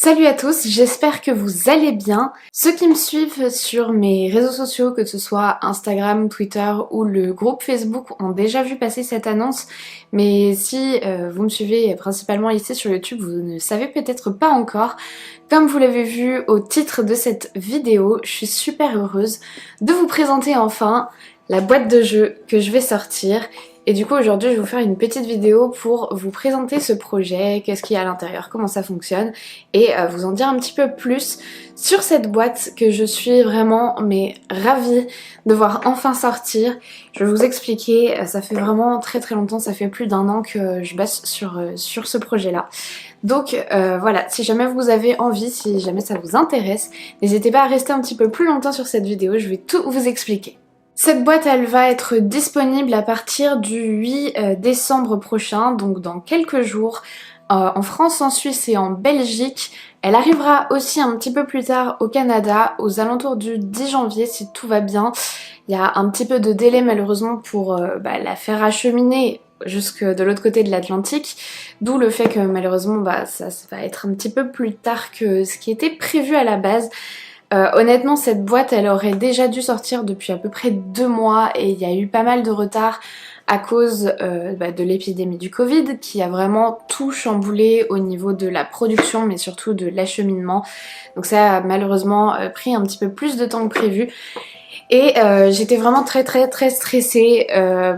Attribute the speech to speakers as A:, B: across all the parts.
A: Salut à tous, j'espère que vous allez bien. Ceux qui me suivent sur mes réseaux sociaux, que ce soit Instagram, Twitter ou le groupe Facebook, ont déjà vu passer cette annonce. Mais si vous me suivez principalement ici sur YouTube, vous ne savez peut-être pas encore. Comme vous l'avez vu au titre de cette vidéo, je suis super heureuse de vous présenter enfin la boîte de jeux que je vais sortir. Et du coup aujourd'hui je vais vous faire une petite vidéo pour vous présenter ce projet, qu'est-ce qu'il y a à l'intérieur, comment ça fonctionne et vous en dire un petit peu plus sur cette boîte que je suis vraiment ravie de voir enfin sortir. Je vais vous expliquer, ça fait vraiment très longtemps, ça fait plus d'1 an que je bosse sur ce projet là. Donc voilà, si jamais vous avez envie, si jamais ça vous intéresse, n'hésitez pas à rester un petit peu plus longtemps sur cette vidéo, je vais tout vous expliquer. Cette boîte, elle va être disponible à partir du 8 décembre prochain, donc dans quelques jours, en France, en Suisse et en Belgique. Elle arrivera aussi un petit peu plus tard au Canada, aux alentours du 10 janvier si tout va bien. Il y a un petit peu de délai malheureusement pour la faire acheminer jusque de l'autre côté de l'Atlantique, d'où le fait que malheureusement ça va être un petit peu plus tard que ce qui était prévu à la base. Honnêtement, cette boîte, elle aurait déjà dû sortir depuis à peu près 2 mois et il y a eu pas mal de retard à cause de l'épidémie du Covid qui a vraiment tout chamboulé au niveau de la production mais surtout de l'acheminement. Donc ça a malheureusement pris un petit peu plus de temps que prévu. Et j'étais vraiment très stressée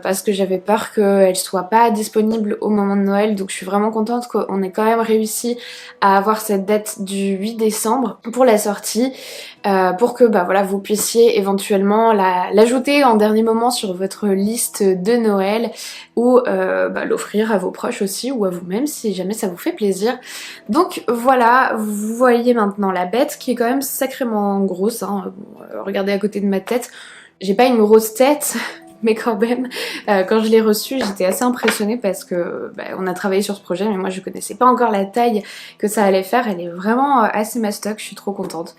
A: parce que j'avais peur qu'elle soit pas disponible au moment de Noël, donc je suis vraiment contente qu'on ait quand même réussi à avoir cette date du 8 décembre pour la sortie, pour que voilà, vous puissiez éventuellement l'ajouter en dernier moment sur votre liste de Noël ou l'offrir à vos proches aussi ou à vous-même si jamais ça vous fait plaisir. Donc voilà, vous voyez maintenant la bête qui est quand même sacrément grosse, hein. Regardez à côté de ma tête, j'ai pas une grosse tête mais quand même quand je l'ai reçue j'étais assez impressionnée parce que on a travaillé sur ce projet mais moi je connaissais pas encore la taille que ça allait faire. Elle est vraiment assez mastoc, je suis trop contente.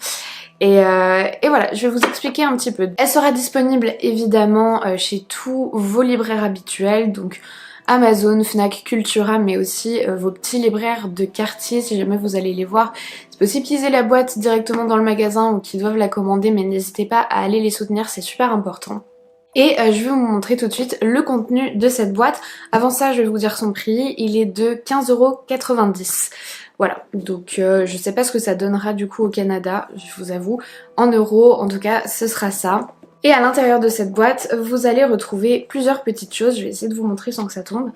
A: Et voilà, je vais vous expliquer un petit peu. Elle sera disponible évidemment chez tous vos libraires habituels, donc Amazon, Fnac, Cultura, mais aussi vos petits libraires de quartier si jamais vous allez les voir. C'est possible qu'ils aient la boîte directement dans le magasin ou qu'ils doivent la commander, mais n'hésitez pas à aller les soutenir, c'est super important. Et je vais vous montrer tout de suite le contenu de cette boîte. Avant ça, je vais vous dire son prix, il est de 15,90 €. Voilà, donc je sais pas ce que ça donnera du coup au Canada, je vous avoue. En euros, en tout cas, ce sera ça. Et à l'intérieur de cette boîte, vous allez retrouver plusieurs petites choses. Je vais essayer de vous montrer sans que ça tombe.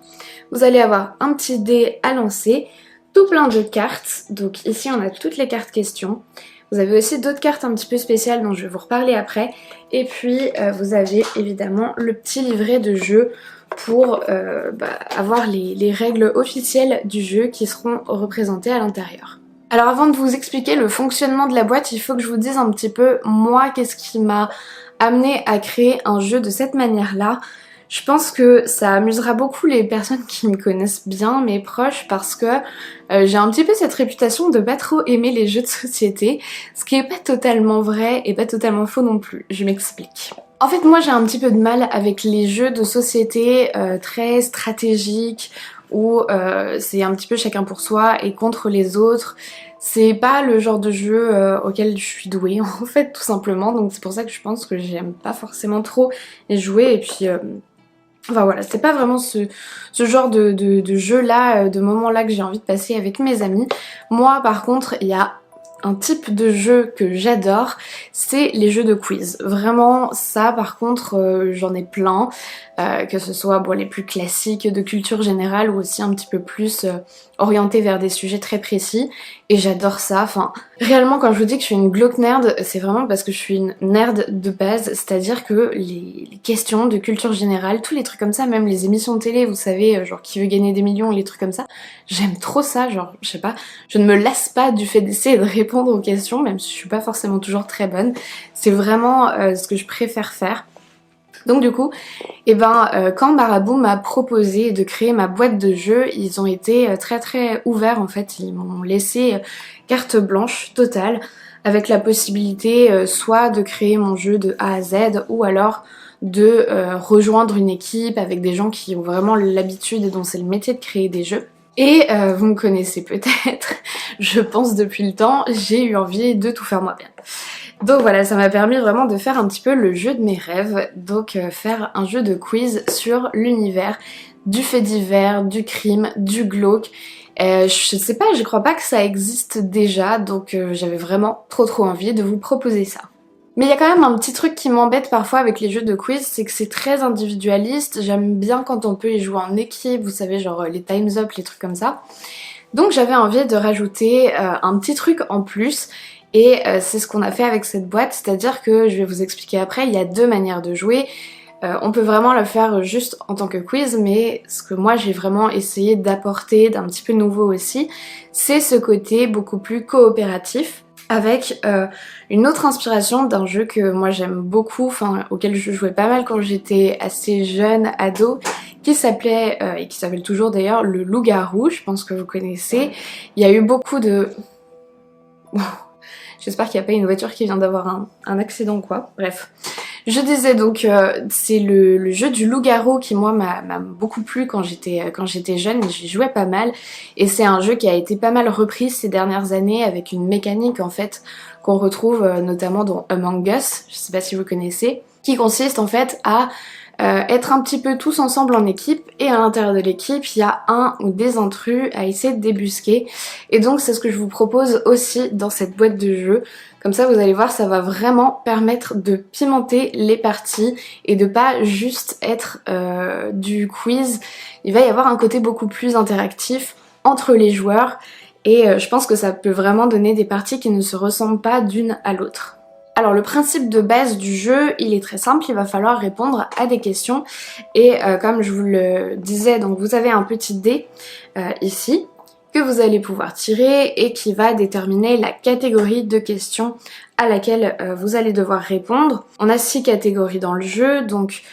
A: Vous allez avoir un petit dé à lancer, tout plein de cartes. Donc ici, on a toutes les cartes questions. Vous avez aussi d'autres cartes un petit peu spéciales dont je vais vous reparler après. Et puis, vous avez évidemment le petit livret de jeu pour avoir les règles officielles du jeu qui seront représentées à l'intérieur. Alors avant de vous expliquer le fonctionnement de la boîte, il faut que je vous dise un petit peu, moi, qu'est-ce qui m'a amené à créer un jeu de cette manière-là. Je pense que ça amusera beaucoup les personnes qui me connaissent bien, mes proches, parce que j'ai un petit peu cette réputation de pas trop aimer les jeux de société, ce qui est pas totalement vrai et pas totalement faux non plus, je m'explique. En fait, moi j'ai un petit peu de mal avec les jeux de société très stratégiques, où c'est un petit peu chacun pour soi et contre les autres. C'est pas le genre de jeu auquel je suis douée en fait, tout simplement, donc c'est pour ça que je pense que j'aime pas forcément trop y jouer. Et puis enfin voilà, c'est pas vraiment ce genre de jeu là, de moment là que j'ai envie de passer avec mes amis. Moi par contre, il y a un type de jeu que j'adore, c'est les jeux de quiz. Vraiment, ça par contre, j'en ai plein, que ce soit les plus classiques de culture générale ou aussi un petit peu plus orientés vers des sujets très précis. Et j'adore ça. Enfin, réellement, quand je vous dis que je suis une glauque nerd, c'est vraiment parce que je suis une nerd de base, c'est-à-dire que les questions de culture générale, tous les trucs comme ça, même les émissions de télé, vous savez, genre Qui veut gagner des millions, les trucs comme ça, j'aime trop ça, genre, je sais pas, je ne me lasse pas du fait d'essayer de répondre aux questions, même si je suis pas forcément toujours très bonne. C'est vraiment ce que je préfère faire. Donc du coup, quand Marabout m'a proposé de créer ma boîte de jeux, ils ont été très ouverts en fait, ils m'ont laissé carte blanche totale avec la possibilité soit de créer mon jeu de A à Z ou alors de rejoindre une équipe avec des gens qui ont vraiment l'habitude et dont c'est le métier de créer des jeux. Et vous me connaissez peut-être, je pense depuis le temps, j'ai eu envie de tout faire moi-même. Donc voilà, ça m'a permis vraiment de faire un petit peu le jeu de mes rêves, donc faire un jeu de quiz sur l'univers du fait divers, du crime, du glauque. Je sais pas, je crois pas que ça existe déjà, donc j'avais vraiment trop envie de vous proposer ça. Mais il y a quand même un petit truc qui m'embête parfois avec les jeux de quiz, c'est que c'est très individualiste. J'aime bien quand on peut y jouer en équipe, vous savez, genre les time's up, les trucs comme ça. Donc j'avais envie de rajouter un petit truc en plus. Et c'est ce qu'on a fait avec cette boîte, c'est-à-dire que je vais vous expliquer après, il y a deux manières de jouer. On peut vraiment le faire juste en tant que quiz, mais ce que moi j'ai vraiment essayé d'apporter d'un petit peu nouveau aussi, c'est ce côté beaucoup plus coopératif, avec une autre inspiration d'un jeu que moi j'aime beaucoup, enfin auquel je jouais pas mal quand j'étais assez jeune, ado, qui s'appelait, et qui s'appelle toujours d'ailleurs, le Loup-garou, je pense que vous connaissez. Il y a eu beaucoup de... J'espère qu'il n'y a pas une voiture qui vient d'avoir un accident ou quoi, bref. Je disais donc, c'est le jeu du loup-garou qui moi m'a beaucoup plu quand j'étais jeune, et j'y jouais pas mal. Et c'est un jeu qui a été pas mal repris ces dernières années avec une mécanique en fait qu'on retrouve notamment dans Among Us, je sais pas si vous connaissez, qui consiste en fait à être un petit peu tous ensemble en équipe, et à l'intérieur de l'équipe il y a un ou des intrus à essayer de débusquer, et donc c'est ce que je vous propose aussi dans cette boîte de jeu. Comme ça vous allez voir, ça va vraiment permettre de pimenter les parties et de pas juste être du quiz. Il va y avoir un côté beaucoup plus interactif entre les joueurs, et je pense que ça peut vraiment donner des parties qui ne se ressemblent pas d'une à l'autre. Alors le principe de base du jeu, il est très simple, il va falloir répondre à des questions, et comme je vous le disais, donc vous avez un petit dé ici que vous allez pouvoir tirer et qui va déterminer la catégorie de questions à laquelle vous allez devoir répondre. On a 6 catégories dans le jeu, donc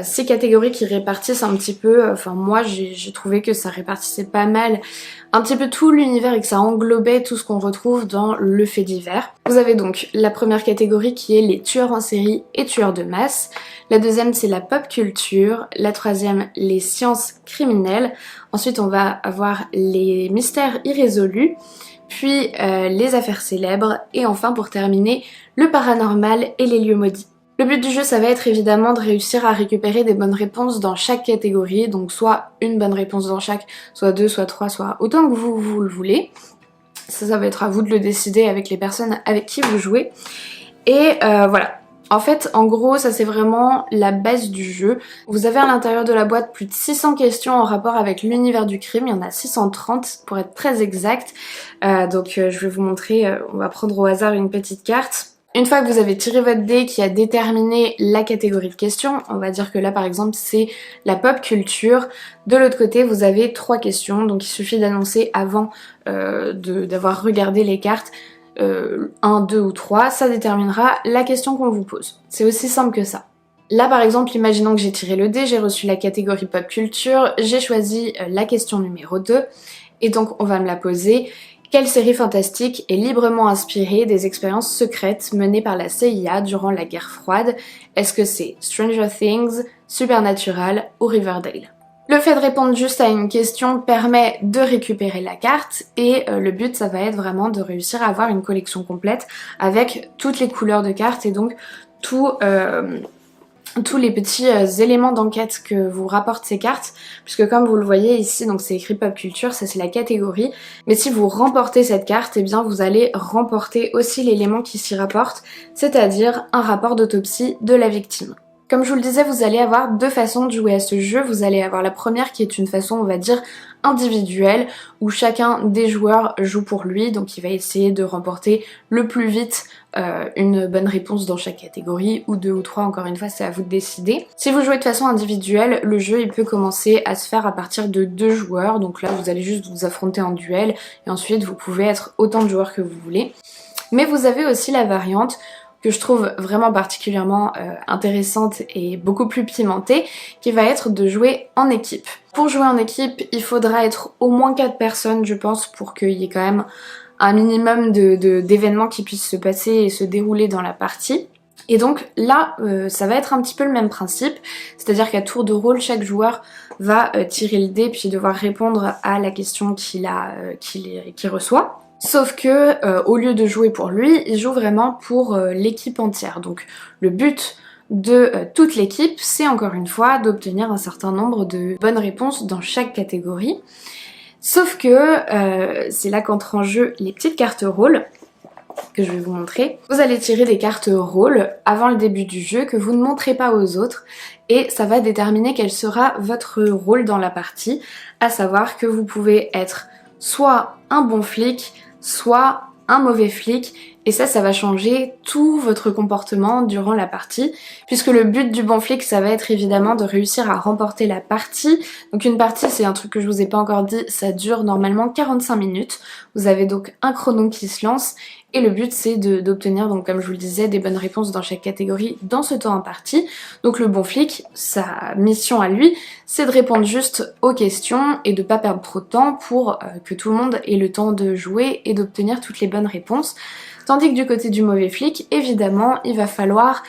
A: 6 catégories qui répartissent un petit peu, enfin moi j'ai trouvé que ça répartissait pas mal un petit peu tout l'univers et que ça englobait tout ce qu'on retrouve dans le fait divers. Vous avez donc la première catégorie qui est les tueurs en série et tueurs de masse, la deuxième c'est la pop culture, la troisième les sciences criminelles, ensuite on va avoir les mystères irrésolus, puis les affaires célèbres, et enfin pour terminer le paranormal et les lieux maudits. Le but du jeu, ça va être évidemment de réussir à récupérer des bonnes réponses dans chaque catégorie, donc soit une bonne réponse dans chaque, soit 2, soit 3, soit autant que vous le voulez. Ça va être à vous de le décider avec les personnes avec qui vous jouez. Et voilà. En fait, en gros, ça c'est vraiment la base du jeu. Vous avez à l'intérieur de la boîte plus de 600 questions en rapport avec l'univers du crime. Il y en a 630 pour être très exact. Donc je vais vous montrer, on va prendre au hasard une petite carte. Une fois que vous avez tiré votre dé qui a déterminé la catégorie de questions, on va dire que là par exemple c'est la pop culture, de l'autre côté vous avez 3 questions, donc il suffit d'annoncer avant d'avoir regardé les cartes 1, 2 ou 3, ça déterminera la question qu'on vous pose. C'est aussi simple que ça. Là par exemple, imaginons que j'ai tiré le dé, j'ai reçu la catégorie pop culture, j'ai choisi la question numéro 2, et donc on va me la poser. Quelle série fantastique est librement inspirée des expériences secrètes menées par la CIA durant la guerre froide? Est-ce que c'est Stranger Things, Supernatural ou Riverdale? Le fait de répondre juste à une question permet de récupérer la carte, et le but ça va être vraiment de réussir à avoir une collection complète avec toutes les couleurs de cartes et donc tous les petits éléments d'enquête que vous rapportent ces cartes, puisque comme vous le voyez ici, donc c'est écrit pop culture, ça c'est la catégorie, mais si vous remportez cette carte, eh bien vous allez remporter aussi l'élément qui s'y rapporte, c'est-à-dire un rapport d'autopsie de la victime. Comme je vous le disais, vous allez avoir 2 façons de jouer à ce jeu. Vous allez avoir la première qui est une façon, on va dire, individuelle, où chacun des joueurs joue pour lui, donc il va essayer de remporter le plus vite une bonne réponse dans chaque catégorie, ou 2 ou 3, encore une fois c'est à vous de décider. Si vous jouez de façon individuelle, le jeu il peut commencer à se faire à partir de 2 joueurs, donc là vous allez juste vous affronter en duel, et ensuite vous pouvez être autant de joueurs que vous voulez. Mais vous avez aussi la variante que je trouve vraiment particulièrement intéressante et beaucoup plus pimentée, qui va être de jouer en équipe. Pour jouer en équipe, il faudra être au moins 4 personnes, je pense, pour qu'il y ait quand même un minimum d'événements qui puissent se passer et se dérouler dans la partie. Et donc là, ça va être un petit peu le même principe, c'est-à-dire qu'à tour de rôle, chaque joueur va tirer le dé puis devoir répondre à la question qu'il reçoit. Sauf que au lieu de jouer pour lui, il joue vraiment pour l'équipe entière. Donc le but de toute l'équipe, c'est encore une fois d'obtenir un certain nombre de bonnes réponses dans chaque catégorie. Sauf que c'est là qu'entrent en jeu les petites cartes rôles que je vais vous montrer. Vous allez tirer des cartes rôles avant le début du jeu que vous ne montrez pas aux autres et ça va déterminer quel sera votre rôle dans la partie, à savoir que vous pouvez être soit un bon flic, soit un mauvais flic, et ça va changer tout votre comportement durant la partie, puisque le but du bon flic, ça va être évidemment de réussir à remporter la partie. Donc une partie, c'est un truc que je vous ai pas encore dit, ça dure normalement 45 minutes. Vous avez donc un chrono qui se lance, et le but c'est d'obtenir, donc comme je vous le disais, des bonnes réponses dans chaque catégorie dans ce temps imparti. Donc le bon flic, sa mission à lui, c'est de répondre juste aux questions et de pas perdre trop de temps pour que tout le monde ait le temps de jouer et d'obtenir toutes les bonnes réponses. Tandis que du côté du mauvais flic, évidemment, il va falloir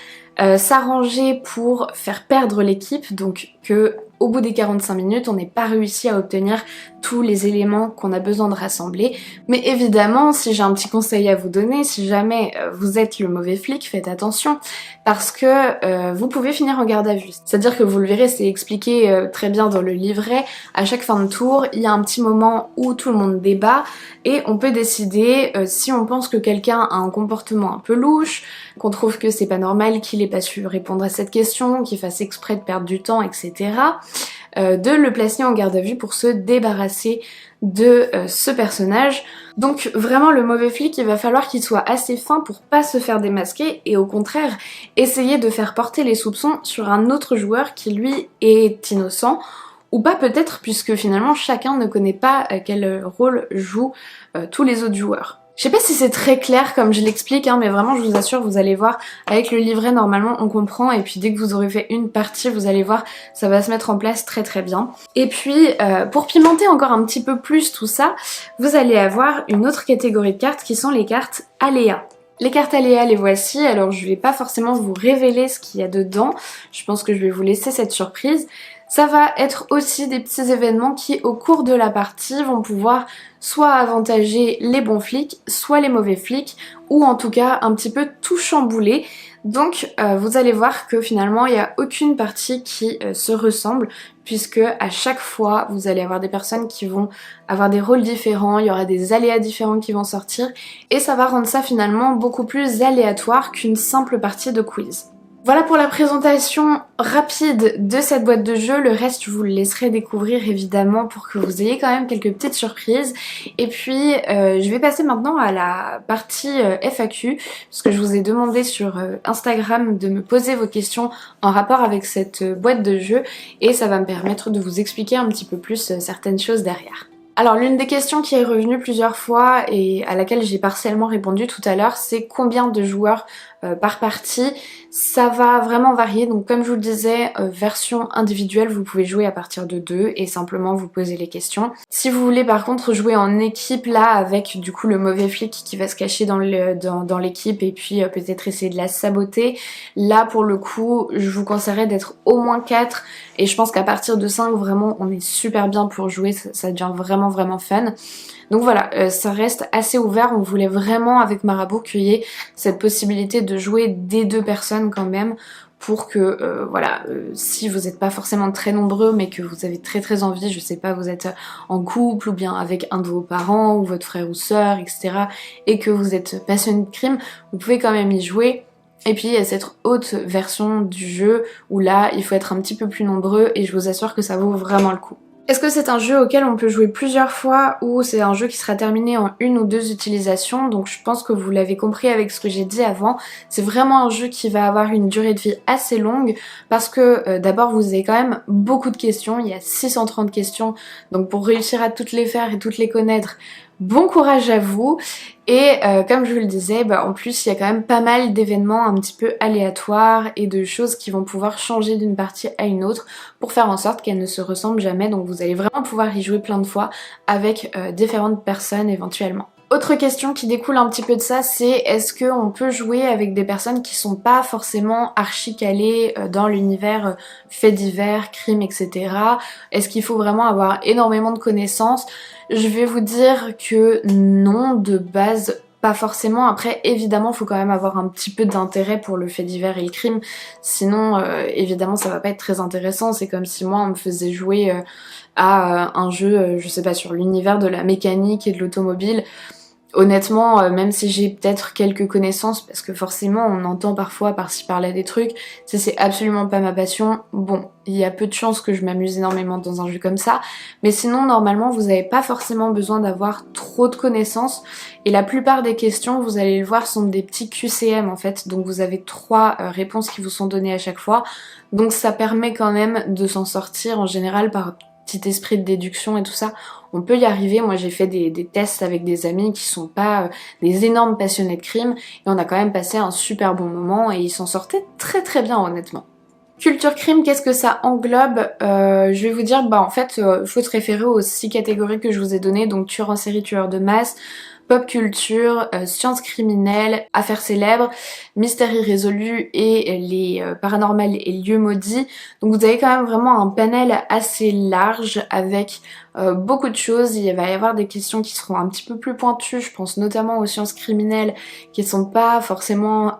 A: s'arranger pour faire perdre l'équipe, donc que au bout des 45 minutes, on n'ait pas réussi à obtenir tous les éléments qu'on a besoin de rassembler. Mais évidemment, si j'ai un petit conseil à vous donner, si jamais vous êtes le mauvais flic, faites attention, parce que vous pouvez finir en garde à vue. C'est-à-dire que vous le verrez, c'est expliqué très bien dans le livret, à chaque fin de tour, il y a un petit moment où tout le monde débat, et on peut décider si on pense que quelqu'un a un comportement un peu louche, qu'on trouve que c'est pas normal qu'il ait pas su répondre à cette question, qu'il fasse exprès de perdre du temps, etc. De le placer en garde à vue pour se débarrasser de ce personnage. Donc vraiment le mauvais flic, il va falloir qu'il soit assez fin pour pas se faire démasquer et au contraire essayer de faire porter les soupçons sur un autre joueur qui lui est innocent. Ou pas peut-être, puisque finalement chacun ne connaît pas quel rôle jouent tous les autres joueurs. Je sais pas si c'est très clair comme je l'explique, hein, mais vraiment je vous assure, vous allez voir, avec le livret normalement on comprend, et puis dès que vous aurez fait une partie, vous allez voir, ça va se mettre en place très très bien. Et puis pour pimenter encore un petit peu plus tout ça, vous allez avoir une autre catégorie de cartes qui sont les cartes aléas. Les cartes aléas, les voici, alors je vais pas forcément vous révéler ce qu'il y a dedans, je pense que je vais vous laisser cette surprise. Ça va être aussi des petits événements qui, au cours de la partie, vont pouvoir soit avantager les bons flics, soit les mauvais flics, ou en tout cas un petit peu tout chambouler. Donc vous allez voir que finalement il n'y a aucune partie qui se ressemble, puisque à chaque fois vous allez avoir des personnes qui vont avoir des rôles différents, il y aura des aléas différents qui vont sortir, et ça va rendre ça finalement beaucoup plus aléatoire qu'une simple partie de quiz. Voilà pour la présentation rapide de cette boîte de jeu, le reste je vous le laisserai découvrir évidemment pour que vous ayez quand même quelques petites surprises. Et puis je vais passer maintenant à la partie FAQ, parce que je vous ai demandé sur Instagram de me poser vos questions en rapport avec cette boîte de jeu, et ça va me permettre de vous expliquer un petit peu plus certaines choses derrière. Alors l'une des questions qui est revenue plusieurs fois et à laquelle j'ai partiellement répondu tout à l'heure, c'est combien de joueurs par partie. Ça va vraiment varier, donc comme je vous le disais, version individuelle, vous pouvez jouer à partir de 2 et simplement vous poser les questions. Si vous voulez par contre jouer en équipe là avec du coup le mauvais flic qui va se cacher dans l'équipe et puis peut-être essayer de la saboter, là pour le coup je vous conseillerais d'être au moins 4 et je pense qu'à partir de 5 vraiment on est super bien pour jouer, ça devient vraiment fun. Donc voilà, ça reste assez ouvert, on voulait vraiment avec Marabout qu'il y ait cette possibilité de jouer des 2 personnes quand même pour que, voilà, si vous n'êtes pas forcément très nombreux mais que vous avez très envie, je sais pas, vous êtes en couple ou bien avec un de vos parents ou votre frère ou sœur, etc. et que vous êtes passionné de crime, vous pouvez quand même y jouer. Et puis il y a cette haute version du jeu où là il faut être un petit peu plus nombreux et je vous assure que ça vaut vraiment le coup. Est-ce que c'est un jeu auquel on peut jouer plusieurs fois ou c'est un jeu qui sera terminé en 1 ou 2 utilisations? Donc je pense que vous l'avez compris avec ce que j'ai dit avant, c'est vraiment un jeu qui va avoir une durée de vie assez longue parce que d'abord vous avez quand même beaucoup de questions, il y a 630 questions, donc pour réussir à toutes les faire et toutes les connaître, bon courage à vous. Et comme je vous le disais, en plus il y a quand même pas mal d'événements un petit peu aléatoires et de choses qui vont pouvoir changer d'une partie à une autre pour faire en sorte qu'elles ne se ressemblent jamais, donc vous allez vraiment pouvoir y jouer plein de fois avec différentes personnes éventuellement. Autre question qui découle un petit peu de ça, c'est est-ce qu'on peut jouer avec des personnes qui sont pas forcément archi calées dans l'univers faits divers, crimes, etc. Est-ce qu'il faut vraiment avoir énormément de connaissances? Je vais vous dire que non, de base, pas forcément. Après, évidemment, il faut quand même avoir un petit peu d'intérêt pour le fait divers et le crime. Sinon, évidemment, ça va pas être très intéressant. C'est comme si moi, on me faisait jouer à un jeu, je sais pas, sur l'univers de la mécanique et de l'automobile. Honnêtement, même si j'ai peut-être quelques connaissances, parce que forcément on entend parfois par-ci par-là des trucs, ça c'est absolument pas ma passion. Bon, il y a peu de chances que je m'amuse énormément dans un jeu comme ça, mais sinon normalement vous n'avez pas forcément besoin d'avoir trop de connaissances, et la plupart des questions, vous allez le voir, sont des petits QCM en fait, donc vous avez 3 réponses qui vous sont données à chaque fois, donc ça permet quand même de s'en sortir en général par petit esprit de déduction et tout ça. On peut y arriver. Moi j'ai fait des tests avec des amis qui sont pas des énormes passionnés de crime et on a quand même passé un super bon moment et ils s'en sortaient très très bien honnêtement. Culture crime, qu'est-ce que ça englobe? Je vais vous dire, bah en fait, faut se référer aux 6 catégories que je vous ai données, donc tueur en série, tueur de masse, pop culture, sciences criminelles, affaires célèbres, mystères irrésolus et les paranormales et lieux maudits. Donc vous avez quand même vraiment un panel assez large avec beaucoup de choses. Il va y avoir des questions qui seront un petit peu plus pointues, je pense notamment aux sciences criminelles qui sont pas forcément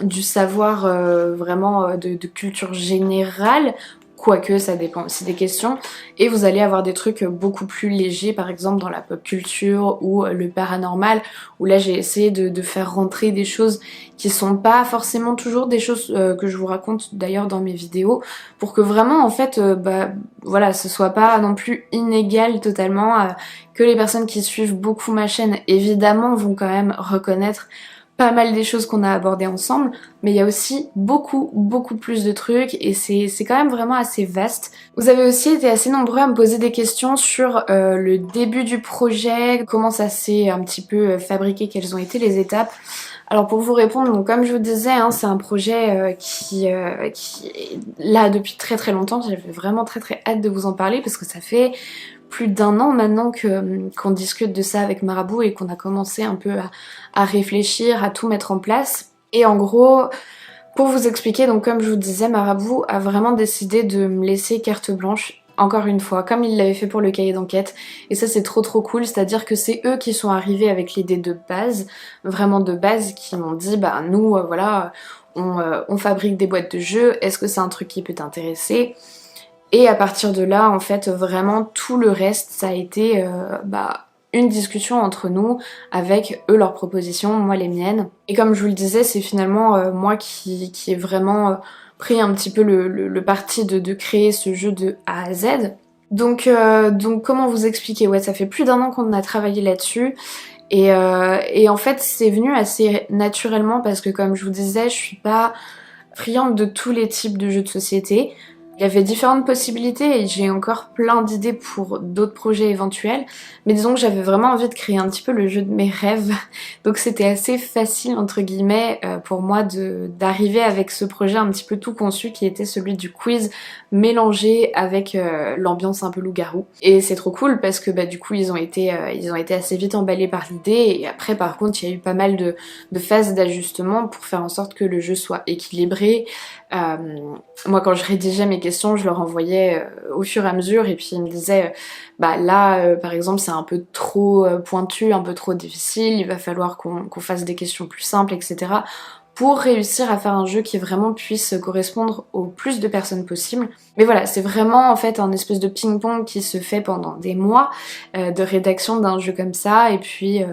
A: du savoir vraiment de culture générale, quoique ça dépend aussi des questions, et vous allez avoir des trucs beaucoup plus légers, par exemple dans la pop culture ou le paranormal, où là j'ai essayé de faire rentrer des choses qui sont pas forcément toujours des choses que je vous raconte d'ailleurs dans mes vidéos, pour que vraiment en fait, bah voilà, ce soit pas non plus inégal totalement, que les personnes qui suivent beaucoup ma chaîne évidemment vont quand même reconnaître pas mal des choses qu'on a abordées ensemble, mais il y a aussi beaucoup plus de trucs et c'est quand même vraiment assez vaste. Vous avez aussi été assez nombreux à me poser des questions sur le début du projet, comment ça s'est un petit peu fabriqué, quelles ont été les étapes. Alors pour vous répondre, donc comme je vous disais, hein, c'est un projet qui est là depuis très très longtemps. J'avais vraiment très hâte de vous en parler parce que ça fait plus d'1 an maintenant qu'on discute de ça avec Marabout et qu'on a commencé un peu à réfléchir, à tout mettre en place. Et en gros, pour vous expliquer, donc comme je vous disais, Marabout a vraiment décidé de me laisser carte blanche, encore une fois, comme il l'avait fait pour le cahier d'enquête. Et ça c'est trop cool, c'est-à-dire que c'est eux qui sont arrivés avec l'idée de base, vraiment de base, qui m'ont dit bah nous voilà, on fabrique des boîtes de jeux, est-ce que c'est un truc qui peut t'intéresser ? Et à partir de là, en fait, vraiment tout le reste, ça a été une discussion entre nous, avec eux leurs propositions, moi les miennes. Et comme je vous le disais, c'est finalement moi qui ai vraiment pris un petit peu le parti de créer ce jeu de A à Z. Donc comment vous expliquer? Ouais, ça fait plus d'1 an qu'on a travaillé là-dessus. Et en fait, c'est venu assez naturellement parce que comme je vous disais, je suis pas friande de tous les types de jeux de société. Il y avait différentes possibilités et j'ai encore plein d'idées pour d'autres projets éventuels, mais disons que j'avais vraiment envie de créer un petit peu le jeu de mes rêves, donc c'était assez facile entre guillemets pour moi d'arriver avec ce projet un petit peu tout conçu qui était celui du quiz mélangé avec l'ambiance un peu loup-garou. Et c'est trop cool parce que bah du coup ils ont été assez vite emballés par l'idée et après par contre il y a eu pas mal de phases d'ajustement pour faire en sorte que le jeu soit équilibré. Moi quand je rédigeais mes questions, je leur envoyais au fur et à mesure et puis ils me disaient bah là par exemple c'est un peu trop pointu, un peu trop difficile, il va falloir qu'on fasse des questions plus simples, etc. pour réussir à faire un jeu qui vraiment puisse correspondre au plus de personnes possible. Mais voilà, c'est vraiment en fait un espèce de ping-pong qui se fait pendant des mois de rédaction d'un jeu comme ça, et puis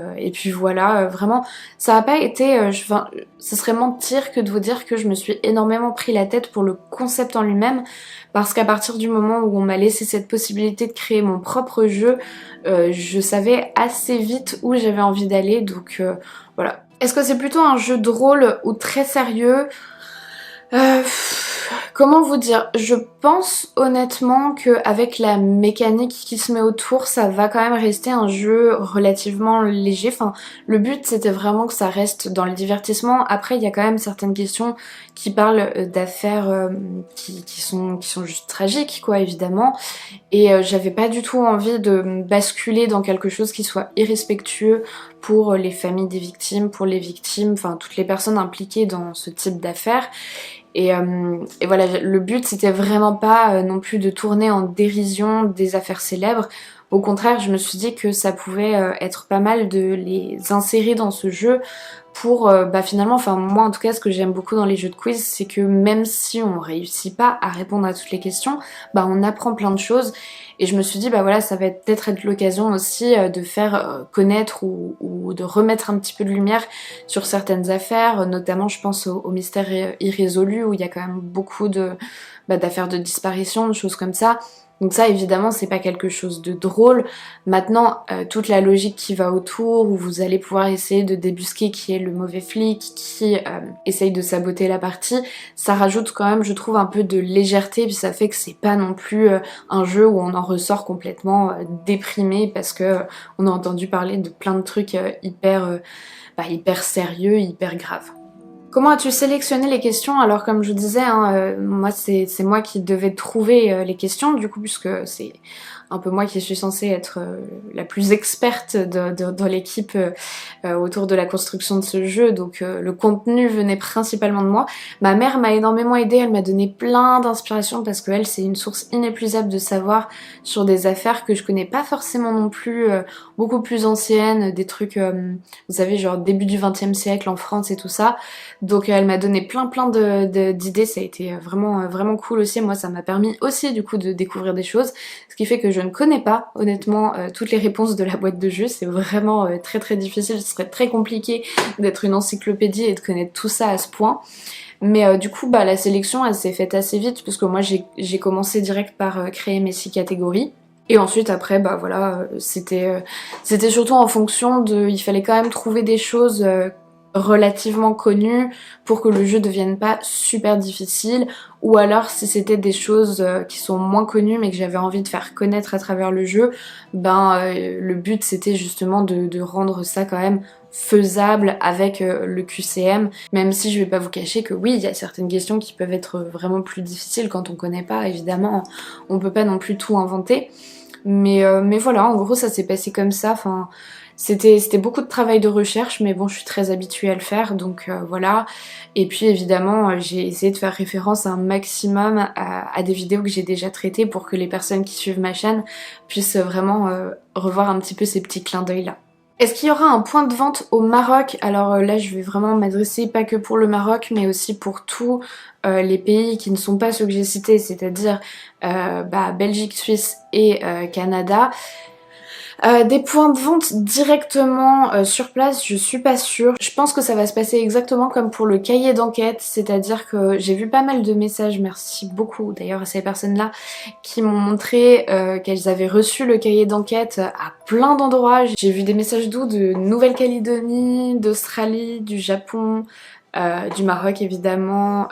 A: voilà, vraiment, ça n'a pas été, ce serait mentir que de vous dire que je me suis énormément pris la tête pour le concept en lui-même, parce qu'à partir du moment où on m'a laissé cette possibilité de créer mon propre jeu, je savais assez vite où j'avais envie d'aller, donc voilà. Est-ce que c'est plutôt un jeu drôle ou très sérieux ? Comment vous dire? Je pense honnêtement qu'avec la mécanique qui se met autour, ça va quand même rester un jeu relativement léger. Enfin, le but c'était vraiment que ça reste dans le divertissement. Après, il y a quand même certaines questions qui parlent d'affaires qui sont juste tragiques, quoi, évidemment. Et j'avais pas du tout envie de basculer dans quelque chose qui soit irrespectueux pour les familles des victimes, pour les victimes, enfin toutes les personnes impliquées dans ce type d'affaires. Et voilà, le but c'était vraiment pas non plus de tourner en dérision des affaires célèbres. Au contraire, je me suis dit que ça pouvait être pas mal de les insérer dans ce jeu pour finalement, enfin moi en tout cas ce que j'aime beaucoup dans les jeux de quiz, c'est que même si on réussit pas à répondre à toutes les questions, on apprend plein de choses. Et je me suis dit voilà, ça va peut-être être l'occasion aussi de faire connaître ou de remettre un petit peu de lumière sur certaines affaires, notamment je pense aux mystères irrésolus où il y a quand même beaucoup d'affaires de disparition, de choses comme ça. Donc ça évidemment c'est pas quelque chose de drôle. Maintenant toute la logique qui va autour, où vous allez pouvoir essayer de débusquer qui est le mauvais flic, qui essaye de saboter la partie, ça rajoute quand même je trouve un peu de légèreté, puis ça fait que c'est pas non plus un jeu où on en ressort complètement déprimé parce que on a entendu parler de plein de trucs hyper sérieux, hyper graves. Comment as-tu sélectionné les questions? Alors comme je vous disais, moi c'est moi qui devais trouver les questions du coup puisque c'est un peu moi qui suis censée être la plus experte dans l'équipe autour de la construction de ce jeu, donc le contenu venait principalement de moi. Ma mère m'a énormément aidée, elle m'a donné plein d'inspiration parce que elle c'est une source inépuisable de savoir sur des affaires que je connais pas forcément non plus, beaucoup plus anciennes, des trucs vous savez genre début du XXe siècle en France et tout ça. Donc elle m'a donné plein d'idées, ça a été vraiment cool aussi. Moi ça m'a permis aussi du coup de découvrir des choses, ce qui fait que je ne connais pas honnêtement toutes les réponses de la boîte de jeu, c'est vraiment très difficile, ce serait très compliqué d'être une encyclopédie et de connaître tout ça à ce point. Mais du coup la sélection elle s'est faite assez vite parce que moi j'ai commencé direct par créer mes 6 catégories. Et ensuite après c'était surtout en fonction de, il fallait quand même trouver des choses relativement connues pour que le jeu devienne pas super difficile, ou alors si c'était des choses qui sont moins connues mais que j'avais envie de faire connaître à travers le jeu, le but c'était justement de rendre ça quand même faisable avec le QCM, même si je vais pas vous cacher que oui, il y a certaines questions qui peuvent être vraiment plus difficiles quand on connaît pas, évidemment, on peut pas non plus tout inventer. Mais voilà, en gros ça s'est passé comme ça, enfin c'était beaucoup de travail de recherche, mais bon je suis très habituée à le faire, donc voilà. Et puis évidemment j'ai essayé de faire référence un maximum à des vidéos que j'ai déjà traitées pour que les personnes qui suivent ma chaîne puissent vraiment revoir un petit peu ces petits clins d'œil là. Est-ce qu'il y aura un point de vente au Maroc? Alors là je vais vraiment m'adresser pas que pour le Maroc mais aussi pour tous les pays qui ne sont pas ceux que j'ai cités, c'est-à-dire Belgique, Suisse et Canada. Des points de vente directement sur place, je suis pas sûre. Je pense que ça va se passer exactement comme pour le cahier d'enquête, c'est-à-dire que j'ai vu pas mal de messages, merci beaucoup d'ailleurs à ces personnes-là, qui m'ont montré qu'elles avaient reçu le cahier d'enquête à plein d'endroits. J'ai vu des messages d'où? De Nouvelle-Calédonie, d'Australie, du Japon, du Maroc évidemment,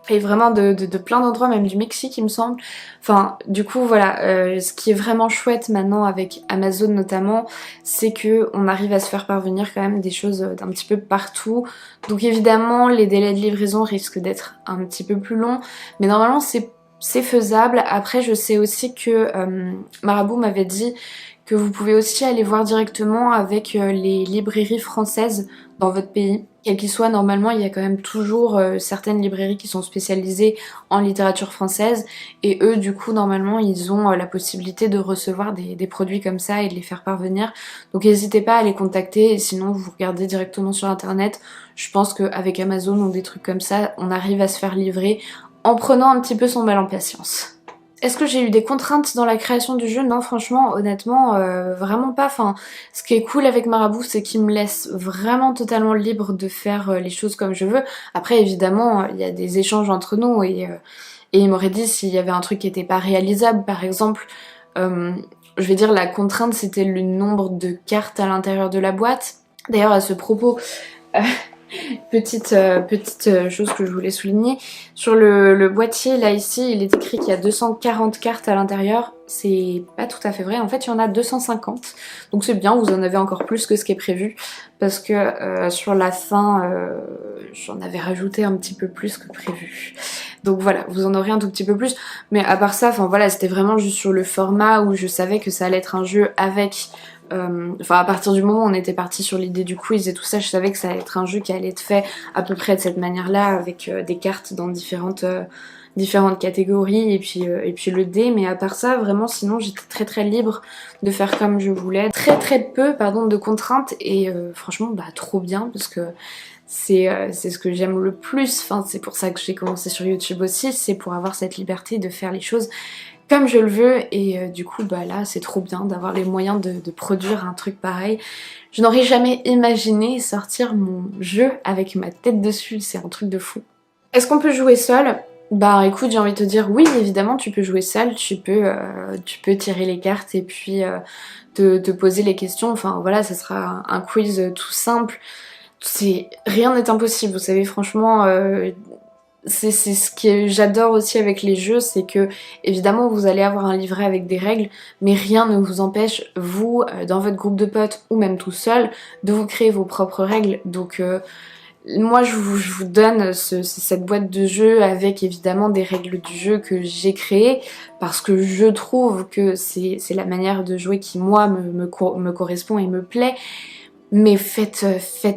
A: et vraiment de plein d'endroits, même du Mexique il me semble. Enfin du coup voilà, ce qui est vraiment chouette maintenant avec Amazon notamment, c'est que on arrive à se faire parvenir quand même des choses d'un petit peu partout. Donc évidemment les délais de livraison risquent d'être un petit peu plus longs, mais normalement c'est faisable. Après je sais aussi que Marabout m'avait dit que vous pouvez aussi aller voir directement avec les librairies françaises dans votre pays. Quel qu'il soit, normalement, il y a quand même toujours certaines librairies qui sont spécialisées en littérature française, et eux, du coup, normalement, ils ont la possibilité de recevoir des produits comme ça et de les faire parvenir. Donc n'hésitez pas à les contacter, et sinon vous regardez directement sur internet. Je pense qu'avec Amazon ou des trucs comme ça, on arrive à se faire livrer en prenant un petit peu son mal en patience. Est-ce que j'ai eu des contraintes dans la création du jeu? Non, franchement, honnêtement, vraiment pas. Enfin, ce qui est cool avec Marabout, c'est qu'il me laisse vraiment totalement libre de faire les choses comme je veux. Après, évidemment, il y a des échanges entre nous et il m'aurait dit s'il y avait un truc qui était pas réalisable, par exemple. Je vais dire la contrainte, c'était le nombre de cartes à l'intérieur de la boîte. D'ailleurs, à ce propos, Petite chose que je voulais souligner, sur le boîtier là ici il est écrit qu'il y a 240 cartes à l'intérieur, c'est pas tout à fait vrai, en fait il y en a 250, donc c'est bien, vous en avez encore plus que ce qui est prévu, parce que sur la fin j'en avais rajouté un petit peu plus que prévu. Donc voilà, vous en aurez un tout petit peu plus, mais à part ça, enfin voilà, c'était vraiment juste sur le format où je savais que ça allait être un jeu avec... Enfin à partir du moment où on était parti sur l'idée du quiz et tout ça, je savais que ça allait être un jeu qui allait être fait à peu près de cette manière-là, avec des cartes dans différentes catégories et puis le dé, mais à part ça, vraiment sinon j'étais très libre de faire comme je voulais. Très peu pardon, de contraintes et franchement bah trop bien parce que c'est ce que j'aime le plus, enfin c'est pour ça que j'ai commencé sur YouTube aussi, c'est pour avoir cette liberté de faire les choses comme je le veux et du coup bah là c'est trop bien d'avoir les moyens de produire un truc pareil. Je n'aurais jamais imaginé sortir mon jeu avec ma tête dessus, c'est un truc de fou. Est-ce qu'on peut jouer seul? Bah écoute, j'ai envie de te dire oui, évidemment tu peux jouer seul, tu peux tirer les cartes et puis te poser les questions, enfin voilà, ça sera un quiz tout simple. Rien n'est impossible, vous savez franchement, c'est ce que j'adore aussi avec les jeux, c'est que évidemment vous allez avoir un livret avec des règles, mais rien ne vous empêche, vous, dans votre groupe de potes ou même tout seul, de vous créer vos propres règles. Donc moi je vous donne cette boîte de jeu avec évidemment des règles du jeu que j'ai créées parce que je trouve que c'est la manière de jouer qui moi me correspond et me plaît. Mais faites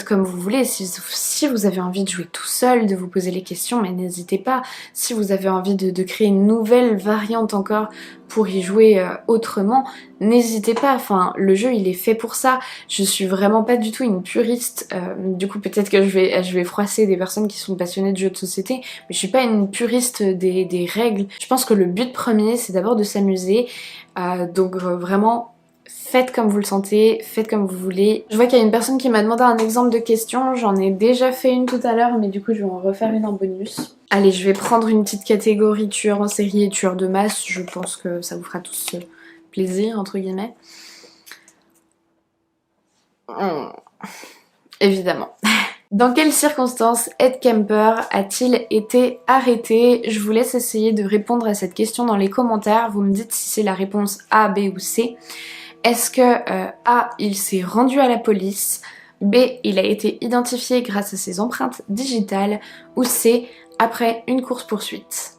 A: comme vous voulez, si vous avez envie de jouer tout seul, de vous poser les questions, mais n'hésitez pas. Si vous avez envie de créer une nouvelle variante encore pour y jouer autrement, n'hésitez pas, enfin le jeu il est fait pour ça. Je suis vraiment pas du tout une puriste, du coup peut-être que je vais froisser des personnes qui sont passionnées de jeux de société, mais je suis pas une puriste des règles. Je pense que le but premier c'est d'abord de s'amuser, donc vraiment... Faites comme vous le sentez, faites comme vous voulez. Je vois qu'il y a une personne qui m'a demandé un exemple de question, j'en ai déjà fait une tout à l'heure mais du coup je vais en refaire une en bonus. Allez, je vais prendre une petite catégorie tueur en série et tueur de masse, je pense que ça vous fera tous plaisir entre guillemets. Évidemment. Dans quelles circonstances Ed Kemper a-t-il été arrêté? Je vous laisse essayer de répondre à cette question dans les commentaires, vous me dites si c'est la réponse A, B ou C. Est-ce que A, il s'est rendu à la police, B, il a été identifié grâce à ses empreintes digitales, ou C, après une course-poursuite?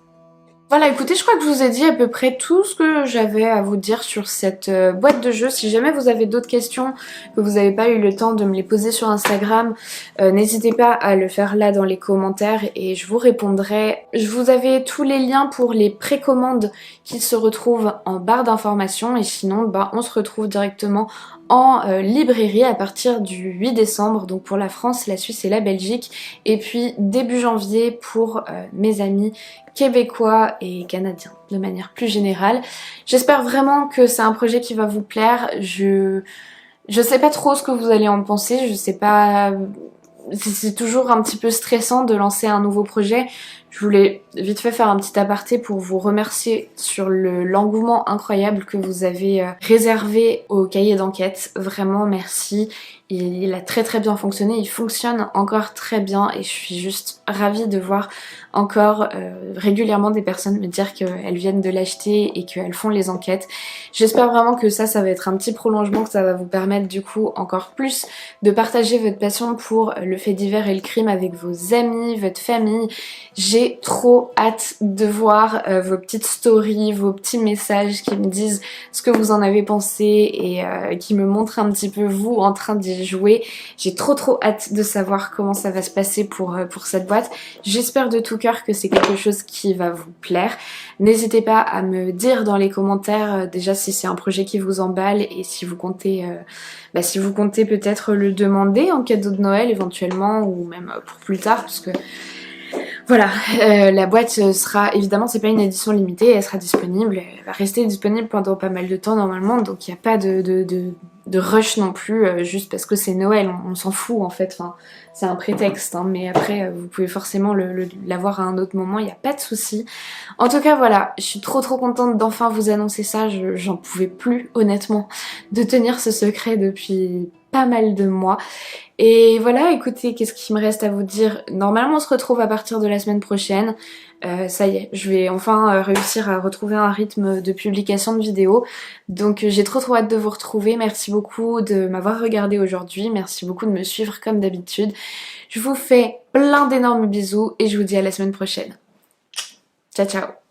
A: Voilà, écoutez, je crois que je vous ai dit à peu près tout ce que j'avais à vous dire sur cette boîte de jeu. Si jamais vous avez d'autres questions, que vous n'avez pas eu le temps de me les poser sur Instagram, n'hésitez pas à le faire là dans les commentaires et je vous répondrai. Je vous avais tous les liens pour les précommandes qui se retrouvent en barre d'informations et sinon, bah, on se retrouve directement en librairie à partir du 8 décembre, donc pour la France, la Suisse et la Belgique, et puis début janvier pour mes amis québécois et canadiens de manière plus générale. J'espère vraiment que c'est un projet qui va vous plaire. Je sais pas trop ce que vous allez en penser, je sais pas... C'est toujours un petit peu stressant de lancer un nouveau projet. Je voulais vite fait faire un petit aparté pour vous remercier sur l'engouement incroyable que vous avez réservé au cahier d'enquête. Vraiment merci. Il a très bien fonctionné, il fonctionne encore très bien et je suis juste ravie de voir encore régulièrement des personnes me dire qu'elles viennent de l'acheter et qu'elles font les enquêtes. J'espère vraiment que ça va être un petit prolongement, que ça va vous permettre du coup encore plus de partager votre passion pour le fait divers et le crime avec vos amis, votre famille. J'ai trop hâte de voir vos petites stories, vos petits messages qui me disent ce que vous en avez pensé et qui me montrent un petit peu vous en train d'y jouer. J'ai trop hâte de savoir comment ça va se passer pour cette boîte. J'espère de tout cœur que c'est quelque chose qui va vous plaire. N'hésitez pas à me dire dans les commentaires déjà si c'est un projet qui vous emballe et si vous comptez peut-être le demander en cadeau de Noël éventuellement ou même pour plus tard parce que voilà, la boîte sera, évidemment c'est pas une édition limitée, elle sera disponible, elle va rester disponible pendant pas mal de temps normalement, donc il n'y a pas de rush non plus, juste parce que c'est Noël, on s'en fout en fait, enfin c'est un prétexte, hein, mais après vous pouvez forcément l'avoir à un autre moment, il n'y a pas de souci. En tout cas voilà, je suis trop contente d'enfin vous annoncer ça, j'en pouvais plus honnêtement de tenir ce secret depuis pas mal de mois. Et voilà, écoutez, qu'est-ce qu'il me reste à vous dire? Normalement on se retrouve à partir de la semaine prochaine. Ça y est, je vais enfin réussir à retrouver un rythme de publication de vidéos. Donc j'ai trop hâte de vous retrouver. Merci beaucoup de m'avoir regardé aujourd'hui. Merci beaucoup de me suivre comme d'habitude. Je vous fais plein d'énormes bisous et je vous dis à la semaine prochaine. Ciao ciao!